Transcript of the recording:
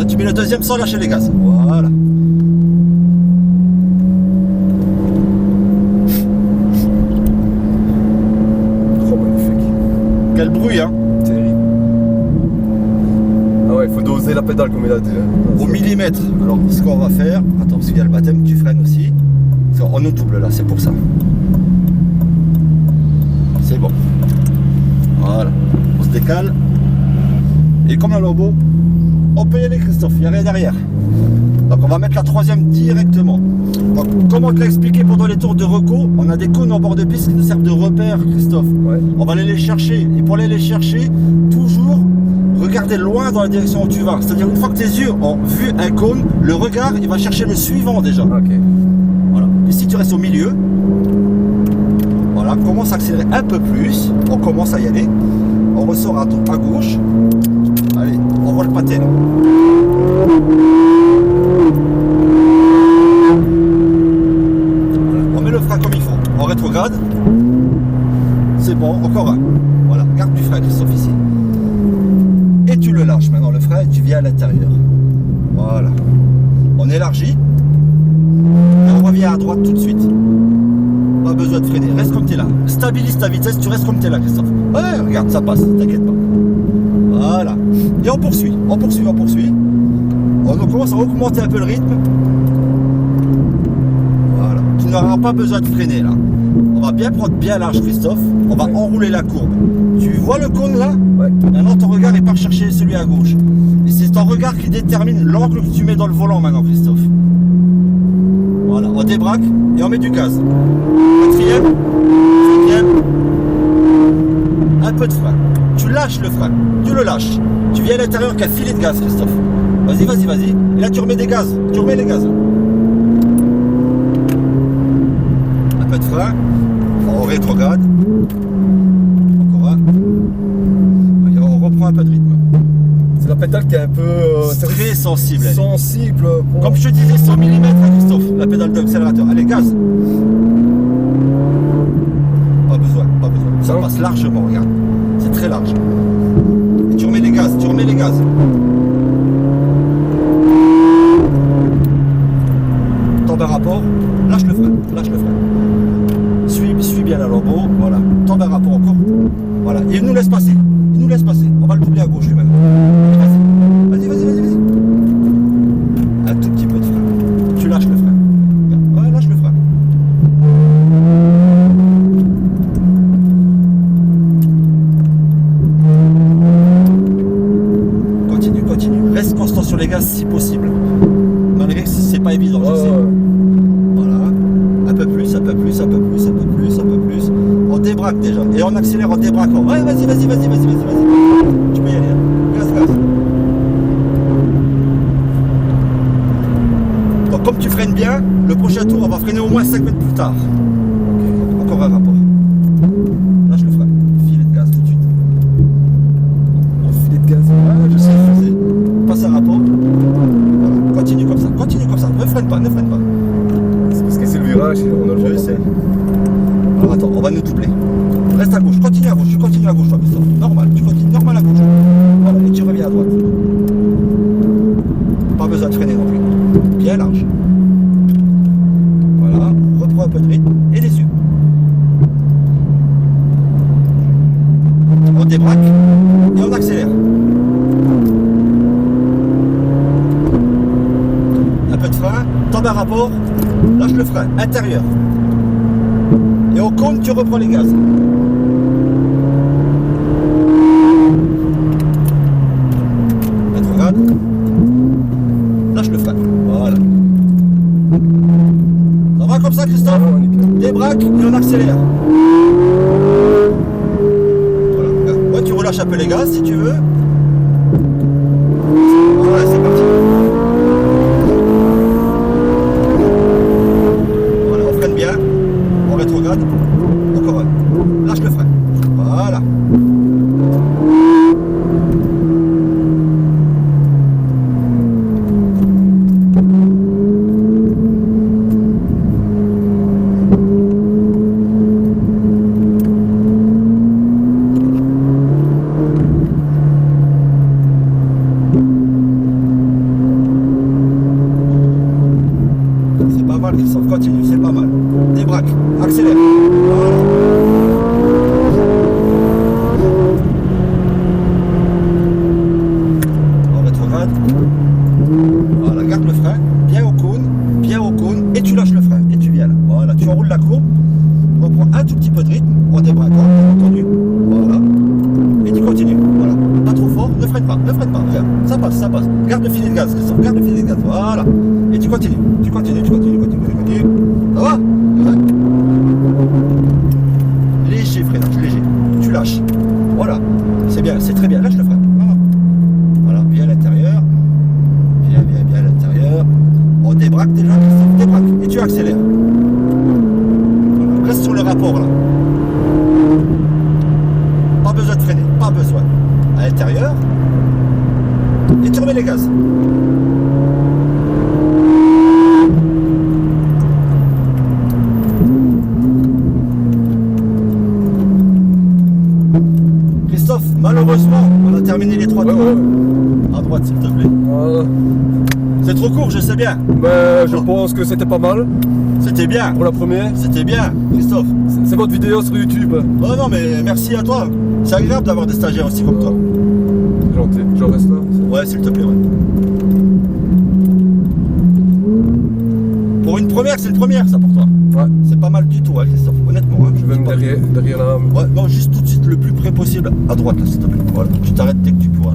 tu mets le deuxième sans lâcher les gaz. Voilà. Trop magnifique. Quel bruit, hein. Terrible. Ah ouais, il faut doser la pédale comme il a dit. Au millimètre. Alors, ce qu'on va faire, attends, parce qu'il y a le baptême, tu freines aussi. On nous double là, c'est pour ça. C'est bon. Voilà. On se décale. Et comme un lobo, on peut y aller, Christophe, il n'y a rien derrière. Donc on va mettre la troisième directement. Donc comme on te l'a expliqué pendant les tours de reco, on a des cônes en bord de piste qui nous servent de repère, Christophe. Ouais. On va aller les chercher. Et pour aller les chercher, toujours regarder loin dans la direction où tu vas. C'est-à-dire une fois que tes yeux ont vu un cône, le regard il va chercher le suivant déjà. Ok. Voilà. Et si tu restes au milieu, voilà, commence à accélérer un peu plus. On commence à y aller. On ressort à gauche. Allez, on voit le pâté là. Voilà. On met le frein comme il faut. On rétrograde. C'est bon, encore un. Voilà, garde du frein, Christophe, ici. Et tu le lâches maintenant le frein et tu viens à l'intérieur. Voilà. On élargit. Et on revient à droite tout de suite. Pas besoin de freiner, reste comme tu es là. Stabilise ta vitesse, tu restes comme tu es là, Christophe. Ouais, regarde, ça passe, t'inquiète pas. Voilà. Et on poursuit, on poursuit, on poursuit. On commence à augmenter un peu le rythme. Voilà. Tu n'auras pas besoin de freiner là. On va bien prendre bien large, Christophe. On va enrouler la courbe. Tu vois le cône là? Ouais. Maintenant ton regard est pas chercher celui à gauche. Et c'est ton regard qui détermine l'angle que tu mets dans le volant maintenant, Christophe. Voilà, on débraque et on met du gaz. Quatrième, cinquième, un peu de frein. Tu lâches le frein, tu le lâches. Tu viens à l'intérieur qu'un filet de gaz, Christophe. Vas-y, vas-y, vas-y. Et là tu remets des gaz, tu remets les gaz. Un peu de frein, on rétrograde. Encore un. Et on reprend un peu de rythme. C'est la pédale qui est un peu Très sensible. Elle. sensible. Pour... Comme je te disais, 100 mm, Christophe, la pédale d'accélérateur. Allez, gaz. Pas besoin, pas besoin. Ça Non. passe largement, regarde. C'est très large. Et tu remets les gaz, tu remets les gaz. Tombe un rapport, lâche le frein, lâche le frein. Suis bien la lambeau, voilà. Tombe un rapport encore. Voilà. Et il nous laisse passer. Il nous laisse passer. On va le doubler à gauche lui-même. Vas-y, vas-y, vas-y, vas-y. Un tout petit peu de frein. Tu lâches le frein. Ouais, lâche le frein. Continue, continue. Reste constant sur les gaz si possible. Malgré que c'est pas évident, je sais. Voilà. Un peu plus, un peu plus, un peu plus, un peu plus, un peu plus. On débraque déjà. Et on accélère en débraquant. Ouais, vas-y, vas-y, vas-y, vas-y, vas-y, vas-y. Tu peux y aller. Hein. Gaz, gaz. Donc comme tu freines bien, le prochain tour, on va freiner au moins 5 mètres plus tard. Okay. Encore un rapport. Lâche le frein. Filet de gaz tout de suite. Un filet de gaz. Ouais, je sais. Passe un rapport. Voilà. Continue comme ça. Continue comme ça. Ne freine pas, ne freine pas. C'est parce que c'est le virage et on a le Je vent. sais. Alors attends, on va nous doubler. Reste à gauche, continue à gauche, tu continues à gauche, toi, Christophe. Normal, tu continues normal à gauche. Voilà, et tu reviens à droite. Pas besoin de freiner non plus. Bien large. Voilà, reprends un peu de rythme et les yeux. On débraque et on accélère. Un peu de frein, tombe un rapport, lâche le frein, intérieur. Et au cône, tu reprends les gaz. Rétrograde. Lâche le frein. Voilà. Ça va comme ça, Christophe? Débraque et on accélère. Voilà. Ouais, tu relâches un peu les gaz si tu veux. Voilà, c'est parti. Voilà, on freine bien. On rétrograde. Encore un. Lâche le frein. Voilà. Christophe, continue, c'est pas mal. Débraque, accélère. Voilà. En rétrograde. Voilà, garde le frein, bien au cône, et tu lâches le frein, et tu viens là. Voilà, tu enroules la courbe, reprends un tout petit peu de rythme, en débraquant, bien entendu. Voilà. Et tu continues, voilà. Pas trop fort, ne freine pas, regarde, ça passe. Garde le filet de gaz, Christophe, garde le filet de gaz, voilà. Et tu continues. Ça va? Ouais. Léger freinage, léger. Tu lâches. Voilà. C'est bien, c'est très bien, lâche le frein. Voilà, bien à l'intérieur. Bien à l'intérieur. On débraque déjà, Christophe, débraque. Et tu accélères. Voilà. Reste sur le rapport là. Pas besoin de freiner, pas besoin. À l'intérieur. Et tu remets les gaz. Christophe, malheureusement, on a terminé les 3 tours. À droite, s'il te plaît. C'est trop court, je sais bien. Mais je pense que c'était pas mal C'était bien. pour la première. C'était bien, Christophe. C'est votre vidéo sur YouTube. Oh non, mais merci à toi. C'est agréable d'avoir des stagiaires aussi comme toi. C'est gentil. Je reste là. Ouais, s'il te plaît, ouais. Pour une première, c'est une première, ça, pour toi. Ouais. C'est pas mal du tout, hein, Christophe, honnêtement. Hein, Je vais me derrière la... Ouais, non, juste tout de suite le plus près possible à droite, là, s'il te plaît. Voilà, tu t'arrêtes dès que tu pourras.